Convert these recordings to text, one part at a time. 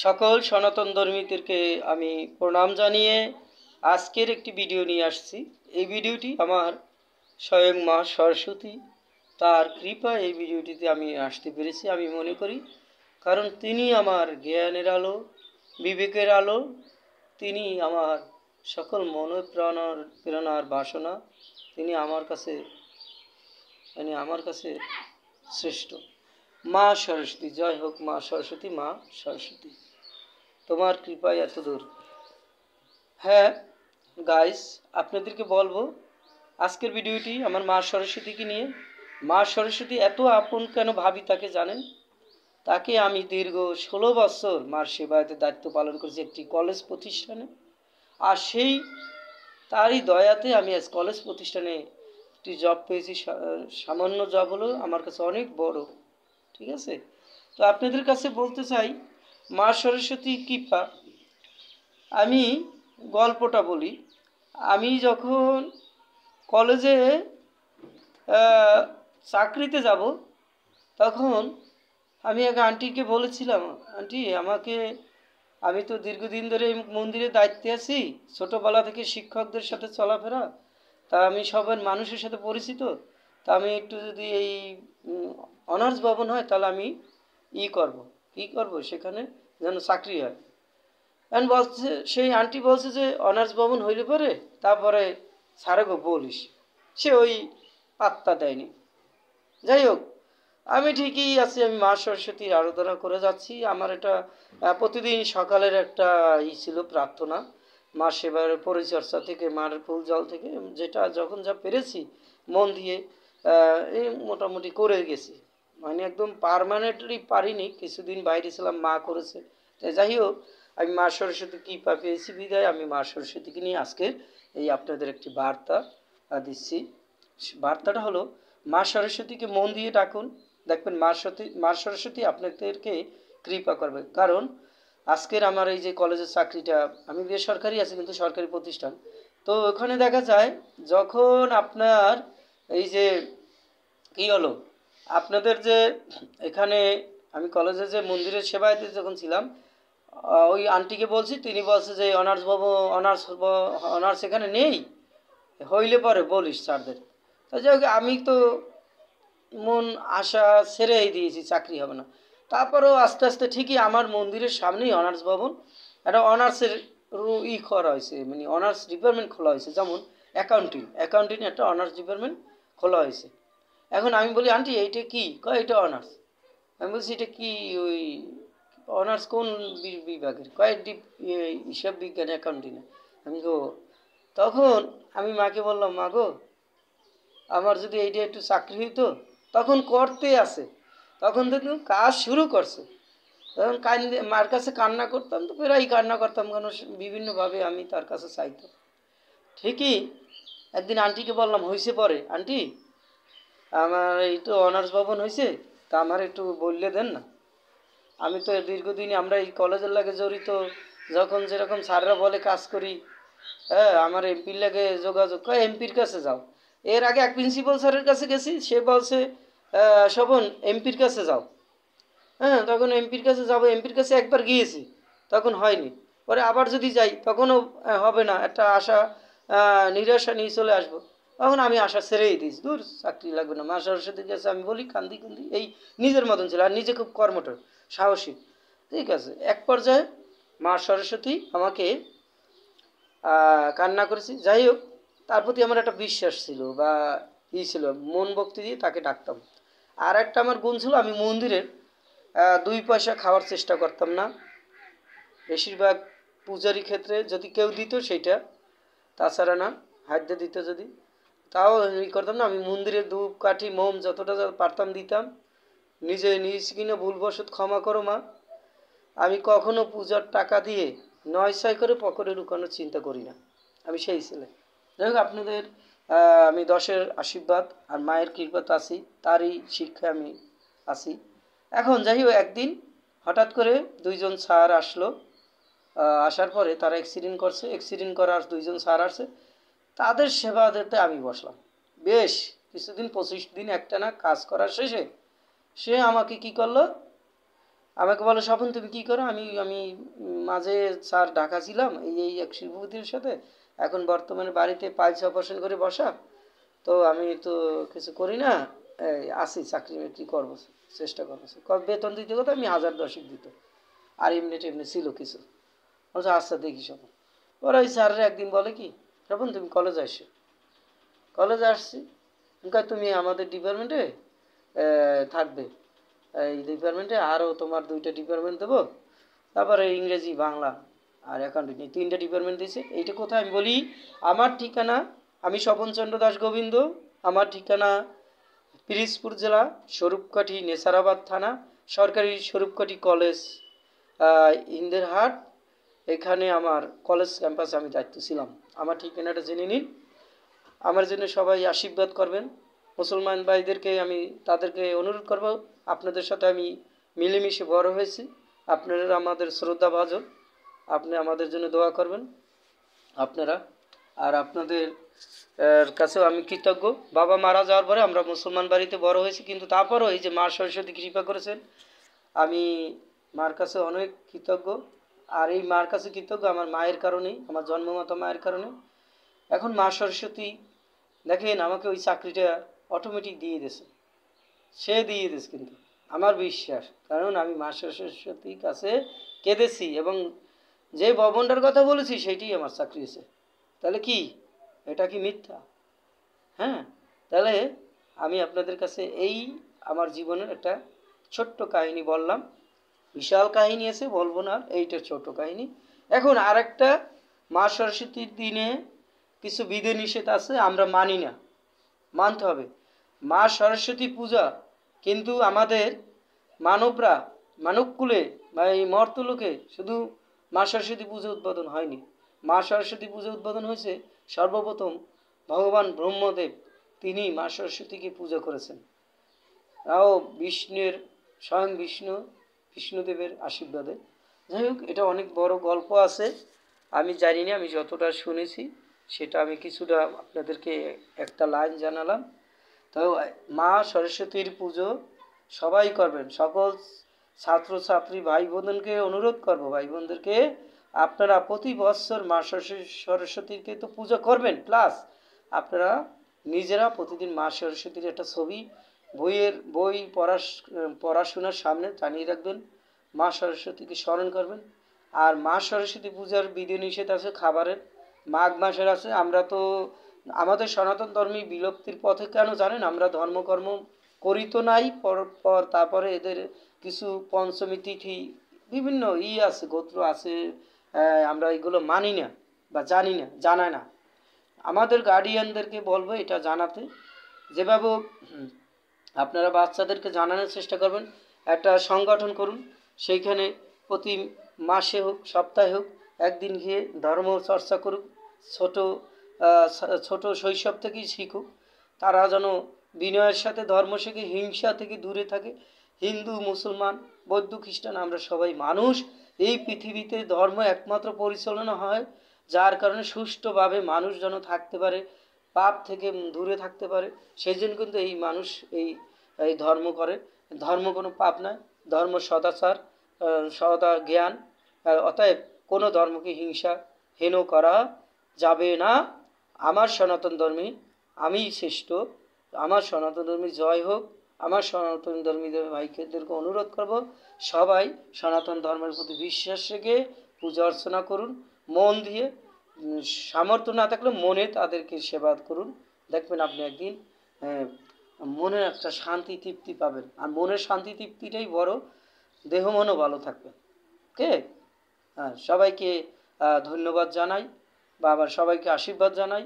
সকল সনাতন ধর্মীদেরকে আমি প্রণাম জানিয়ে আজকের একটি ভিডিও নিয়ে আসছি। এই ভিডিওটি আমার স্বয়ং মা সরস্বতী তার কৃপায় এই ভিডিওটিতে আমি আসতে পেরেছি আমি মনে করি, কারণ তিনি আমার জ্ঞানের আলো, বিবেকের আলো, তিনি আমার সকল মনোপ্রেরণার বাসনা, তিনি আমার কাছে শ্রেষ্ঠ। মা সরস্বতী জয় হোক, মা সরস্বতী, মা সরস্বতী তোমার কৃপায় এত দূর। হ্যাঁ গাইস, আপনাদেরকে বলবো আজকের ভিডিওটি আমার মা সরস্বতীকে নিয়ে। মা সরস্বতী এত আপন কেন ভাবি তাকে জানেন? তাকে আমি দীর্ঘ 16 বছর মার সেবায়তে দায়িত্ব পালন করেছি একটি কলেজ প্রতিষ্ঠানে, আর সেই তারই দয়াতে আমি আজ কলেজ প্রতিষ্ঠানে একটি জব পেয়েছি। সামান্য জব হলো আমার কাছে অনেক বড়, ঠিক আছে? তো আপনাদের কাছে বলতে চাই মা সরস্বতী কৃপা। আমি গল্পটা বলি। আমি যখন কলেজে চাকরিতে যাব, তখন আমি এক আন্টিকে বলেছিলাম, আন্টি আমি তো দীর্ঘদিন ধরে এই মন্দিরে দায়িত্বে আছি, ছোটোবেলা থেকে শিক্ষকদের সাথে চলাফেরা, তা আমি সবার মানুষের সাথে পরিচিত, তা আমি একটু যদি এই অনার্স ভবন হয় তাহলে আমি কী করব সেখানে যেন চাকরি হয়। এখন বলছে, সেই আন্টি বলছে যে অনার্স ভবন হইলে পরে তারপরে স্যারকে বলিস। সে ওই পাত্তা দেয়নি। যাই হোক, আমি ঠিকই আছি, আমি মা সরস্বতীর আরাধনা করে যাচ্ছি। আমার এটা প্রতিদিন সকালের একটা ছিল প্রার্থনা, মা সেবার পরিচর্যা থেকে, মার ফুল জল থেকে, যেটা যখন যা পেরেছি মন দিয়ে এই মোটামুটি করে গেছি। মানে একদম পার্মানেন্টলি পারিনি, কিছুদিন বাইরে ছিলাম, মা করেছে। যাই হোক, আমি মা সরস্বতী কৃপা পেয়েছি বিদায় আমি মা সরস্বতীকে নিয়ে আজকের এই আপনাদের একটি বার্তা দিচ্ছি। বার্তাটা হলো, মা সরস্বতীকে মন দিয়ে ডাকুন, দেখবেন মা সরস্বতী আপনাদেরকে কৃপা করবে। কারণ আজকের আমার এই যে কলেজের চাকরিটা, আমি বেসরকারি আছি কিন্তু সরকারি প্রতিষ্ঠান, তো ওখানে দেখা যায় যখন আপনার এই যে কী হলো, আপনাদের যে এখানে আমি কলেজে যে মন্দিরের সেবায়তে যখন ছিলাম, ওই আন্টিকে বলছি, তিনি বলছে যে অনার্স এখানে নেই, হইলে পরে বলিস স্যারদের। তো যাই হোক, আমি তো মন আশা ছেড়েই দিয়েছি চাকরি হবে না। তারপরেও আস্তে আস্তে ঠিকই আমার মন্দিরের সামনেই অনার্স ভবন, একটা অনার্সের করা হয়েছে, মানে অনার্স ডিপার্টমেন্ট খোলা হয়েছে, যেমন অ্যাকাউন্টিং একটা অনার্স ডিপার্টমেন্ট খোলা হয়েছে। এখন আমি বলি, আন্টি এইটা কি? কয় এটা অনার্স। আমি বলছি, এটা কি ওই অনার্স কোন বিভাগের? কয় হিসাব বিজ্ঞান অ্যাকাউন্টিংয়ে। আমি গো, তখন আমি মাকে বললাম, মা গো, আমার যদি এইটা একটু চাকরি হইতো। তখন করতে আছে, তখন দেখুন কাজ শুরু করছে, তখন মার কাছে কান্না করতাম, তো প্রায় কান্না করতাম, কারণ বিভিন্নভাবে আমি তার কাছে চাইতাম। ঠিকই একদিন আন্টিকে বললাম, হয়েছে পরে, আন্টি আমার এই তো অনার্স ভবন হয়েছে, তা আমার একটু বললে দেন না। আমি তো দীর্ঘদিন আমরা এই কলেজের লাগে জড়িত, যখন যেরকম স্যাররা বলে কাজ করি। হ্যাঁ, আমার এমপির লাগে যোগাযোগ, কয় এমপির কাছে যাও। এর আগে এক প্রিন্সিপাল স্যারের কাছে গেছি, সে বলছে শোভন এমপির কাছে যাও। হ্যাঁ, তখন এমপির কাছে যাবো, এমপির কাছে একবার গিয়েছি, তখন হয়নি। পরে আবার যদি যাই তখনও হবে না, একটা আশা নিরাশা নিয়ে চলে আসবো। তখন আমি আশা ছেড়েই দিয়েছি, দূর চাকরি লাগবে না। মা সরস্বতীর কাছে আমি বলি, কান্দি এই নিজের মতন ছিল, আর নিজে খুব কর্মঠ সাহসী। ঠিক আছে, এক পর্যায়ে মা সরস্বতী আমাকে কান্না করেছি। যাই হোক, তার প্রতি আমার একটা বিশ্বাস ছিল বা ছিল, মন ভক্তি দিয়ে তাকে ডাকতাম। আর একটা আমার গুণ ছিল, আমি মন্দিরের 2 পয়সা খাওয়ার চেষ্টা করতাম না। বেশিরভাগ পূজারি ক্ষেত্রে যদি কেউ দিত সেইটা, তাছাড়া না। হাতে দিত যদি, তাও করতাম না। আমি মন্দিরে ধূপ কাঠি মোম যতটা পারতাম দিতাম। নিজ কিনে ভুলবশত ক্ষমা করো মা। আমি কখনো পূজার টাকা দিয়ে 9 করে পকেটে ঢুকানোর চিন্তা করি না। আমি সেই ছেলে। যাই হোক, আপনাদের আমি 10-এর আশীর্বাদ আর মায়ের কৃপাতে আছি, তারই শিক্ষায় আমি আছি। এখন যাই হোক, একদিন হঠাৎ করে 2জন স্যার আসলো। আসার পরে তারা অ্যাক্সিডেন্ট করার 2জন স্যার আসছে, তাদের সেবা দিতে আমি বসলাম। বেশ কিছুদিন, 25 দিন একটানা কাজ করার শেষে সে আমাকে কি করলো, আমাকে বলে, স্বপন তুমি কী করো? আমি আমি মাঝে স্যার ঢাকা ছিলাম এই এক শিল্পপতির সাথে, এখন বর্তমানে বাড়িতে পাইলস অপারেশন করে বসা, তো আমি তো কিছু করি না, এই আসি চাকরি বাকরি করবো, চেষ্টা করবো। বেতন দিতে কথা আমি 1010 দিত, আর এমনি টেমনি ছিল কিছু। বলছে আচ্ছা দেখি স্বপন। ওরা ওই স্যাররা একদিন বলে কি, স্বপন তুমি কলেজে আসো। কলেজে আসছি, তুমি আমাদের ডিপার্টমেন্টে থাকবে, এই ডিপার্টমেন্টে আরও তোমার 2টা ডিপার্টমেন্ট দেবো, তারপরে ইংরেজি বাংলা আর অ্যাকাউন্টিং, এই 3টা ডিপার্টমেন্ট দিয়েছে। এইটা কোথায় আমি বলি, আমার ঠিকানা, আমি স্বপনচন্দ্র দাস গোবিন্দ, আমার ঠিকানা পিরিজপুর জেলা, স্বরূপকাঠি নেসারাবাদ থানা, সরকারি স্বরূপকাঠি কলেজ, ইন্দেরহাট, এখানে আমার কলেজ ক্যাম্পাসে আমি দায়িত্ব ছিলাম। আমার ঠিকানাটা জেনে নিন, আমার জন্য সবাই আশীর্বাদ করবেন। মুসলমান ভাইদেরকে আমি তাদেরকে অনুরোধ করব, আপনাদের সাথে আমি মিলেমিশে বড় হয়েছি, আপনারা আমাদের শ্রদ্ধাভাজন, আপনি আমাদের জন্য দোয়া করবেন আপনারা। আর আপনাদের কাছেও আমি কৃতজ্ঞ। বাবা মারা যাওয়ার পরে আমরা মুসলমান বাড়িতে বড় হয়েছি, কিন্তু তারপরও এই যে মা সরস্বতী কৃপা করেছেন, আমি মার কাছে অনেক কৃতজ্ঞ। আর এই মার কাছে কৃতজ্ঞ আমার মায়ের কারণেই, আমার জন্মগত মায়ের কারণে। এখন মা সরস্বতী দেখেন আমাকে ওই চাকরিটা অটোমেটিক দিয়ে দিয়েছে, সে দিয়ে দিয়েছে, কিন্তু আমার বিশ্বাস, কারণ আমি মা সরস্বতীর কাছে কেঁদেছি এবং যে ভবনটার কথা বলেছি সেটি আমার চাকরি হয়েছে। তাহলে কি এটা কি মিথ্যা? হ্যাঁ, তাহলে আমি আপনাদের কাছে এই আমার জীবনের একটা ছোট্ট কাহিনী বললাম, বিশাল কাহিনী আছে বলবো না, এইটা ছোট কাহিনী। এখন আর একটা, মা সরস্বতীর দিনে কিছু বিধি নিষেধ আছে, আমরা মানি না, মানতে হবে। মা সরস্বতী পূজা কিন্তু আমাদের মানবরা, মানবকুলে বা এই মর্তলোকে শুধু মা সরস্বতী পুজো উদ্বোধন হয়নি। মা সরস্বতী পুজো উদ্বোধন হয়েছে সর্বপ্রথম ভগবান ব্রহ্মদেব, তিনি মা সরস্বতীকে পূজা করেছেন। তাও বিষ্ণুর, স্বয়ং বিষ্ণুদেবের আশীর্বাদে। যাই হোক, এটা অনেক বড় গল্প আছে, আমি জানি না, আমি যতটা শুনেছি সেটা আমি কিছুটা আপনাদেরকে একটা লাইন জানালাম। তো মা সরস্বতীর পুজো সবাই করবেন, সকল ছাত্রছাত্রী ভাই বোনকে অনুরোধ করব, ভাই বোনদেরকে আপনারা প্রতি বছর মা সরস্বতীকে তো পূজা করবেন, প্লাস আপনারা নিজেরা প্রতিদিন মা সরস্বতীর একটা ছবি বই পড়াশোনার সামনে টানিয়ে রাখবেন, মা সরস্বতীকে স্মরণ করবেন। আর মা সরস্বতী পূজার বিধিনিষেধ আছে খাবারের, মাঘ মাসের আছে। আমরা তো আমাদের সনাতন ধর্মী বিলুপ্তির পথে কেন জানেন, আমরা ধর্মকর্ম করি তো নাই, পর তারপরে এদের কিছু পঞ্চমী তিথি বিভিন্ন আছে, গোত্র আছে, আমরা এগুলো মানি না বা জানি না, জানায় না। আমাদের গার্ডিয়ানদেরকে বলবো এটা জানাতে, যেভাবে আপনারা বাচ্চাদেরকে জানানোর চেষ্টা করবেন। একটা সংগঠন করুন, সেইখানে প্রতি মাসে হোক সপ্তাহে হোক একদিন গিয়ে ধর্ম চর্চা করুক, ছোট ছোট শৈশব থেকেই শিখুক, তারা যেন বিনয়ের সাথে ধর্ম শেখে, হিংসা থেকে দূরে থাকে। হিন্দু মুসলমান বৌদ্ধ খ্রিস্টান আমরা সবাই মানুষ, এই পৃথিবীতে ধর্ম একমাত্র পরিচালনা হয় যার কারণে সুষ্ঠুভাবে মানুষ যেন থাকতে পারে, পাপ থেকে দূরে থাকতে পারে, সেই জন্য কিন্তু এই মানুষ এই এই ধর্ম করে। ধর্ম কোনো পাপ নয়, ধর্ম সদাচার, সদা জ্ঞান। অতএব কোনো ধর্মকে হিংসা হেন করা যাবে না। আমার সনাতন ধর্মী আমি শ্রেষ্ঠ, আমার সনাতন ধর্মী জয় হোক। আমার সনাতন ধর্মীদের ভাইদেরকে অনুরোধ করব, সবাই সনাতন ধর্মের প্রতি বিশ্বাস রেখে পূজা অর্চনা করুন মন দিয়ে, সামর্থ্য না থাকলে মনে তাদেরকে সেবা করুন, দেখবেন আপনি একদিন মনে একটা শান্তি তৃপ্তি পাবেন। আর মনের শান্তি তৃপ্তিটাই বড়, দেহ মনও ভালো থাকবে। ওকে, হ্যাঁ, সবাইকে ধন্যবাদ জানাই বা আবার সবাইকে আশীর্বাদ জানাই।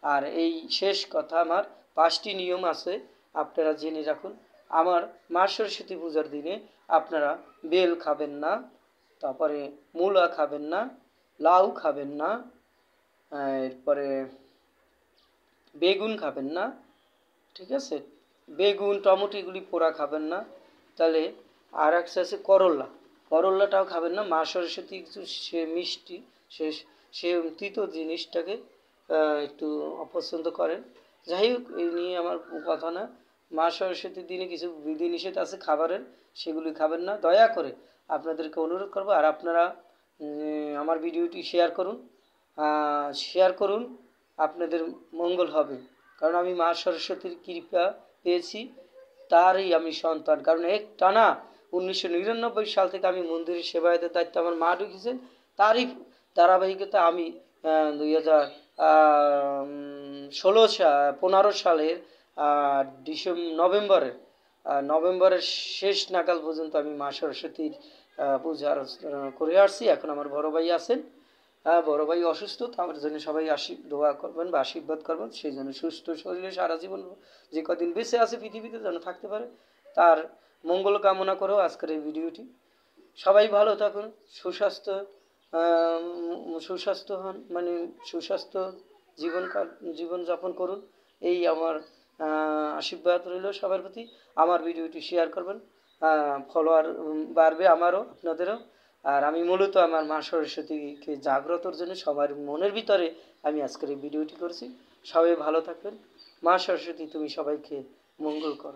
আর এই শেষ কথা, আমার 5টি নিয়ম আছে, আপনারা জেনে রাখুন। আমার মা সরস্বতী পূজার দিনে আপনারা বেল খাবেন না, তারপরে মূলা খাবেন না, লাউ খাবেন না, এরপরে বেগুন খাবেন না, ঠিক আছে, বেগুন টমেটো এগুলি পোড়া খাবেন না। তাহলে আর একটা আছে করল্লা, করল্লাটাও খাবেন না। মা সরস্বতী কিছু সে মিষ্টি, সে সে তিতো জিনিসটাকে একটু অপছন্দ করেন। যাই হোক, এই নিয়ে আমার কথা না। মা সরস্বতীর দিনে কিছু বিধিনিষেধ আছে খাবারের, সেগুলি খাবেন না দয়া করে। আপনাদেরকে অনুরোধ করব। আর আপনারা আমার ভিডিওটি শেয়ার করুন, শেয়ার করুন, আপনাদের মঙ্গল হবে। কারণ আমি মা সরস্বতীর কৃপা পেয়েছি, তারই আমি সন্তান। কারণ এক টানা 1999 সাল থেকে আমি মন্দিরের সেবায়তের দায়িত্ব আমার মা ঢুকেছেন, তারই ধারাবাহিকতা আমি 2015 সালের নভেম্বরের শেষ নাগাল পর্যন্ত আমি মা সরস্বতীর পূজা করে আসছি। এখন আমার বড় ভাই আছেন, বড় ভাই অসুস্থ, তার জন্য সবাই দোয়া করবেন বা আশীর্বাদ করবেন, সেই জন্য সুস্থ শরীরে সারা জীবন যে কদিন বেঁচে আছে পৃথিবীতে যেন থাকতে পারে, তার মঙ্গল কামনা করেও আজকের এই ভিডিওটি। সবাই ভালো থাকুন, সুস্বাস্থ্য হন, মানে সুস্বাস্থ্য জীবনযাপন করুন, এই আমার আশীর্বাদ রইল সবার প্রতি। আমার ভিডিওটি শেয়ার করবেন, ফলোয়ার বাড়বে আমারও, আপনাদেরও। আর আমি মূলত আমার মা সরস্বতীকে জাগ্রতর জন্য সবার মনের ভিতরে আমি আজকের এই ভিডিওটি করেছি। সবাই ভালো থাকবেন। মা সরস্বতী তুমি সবাইকে মঙ্গল করো।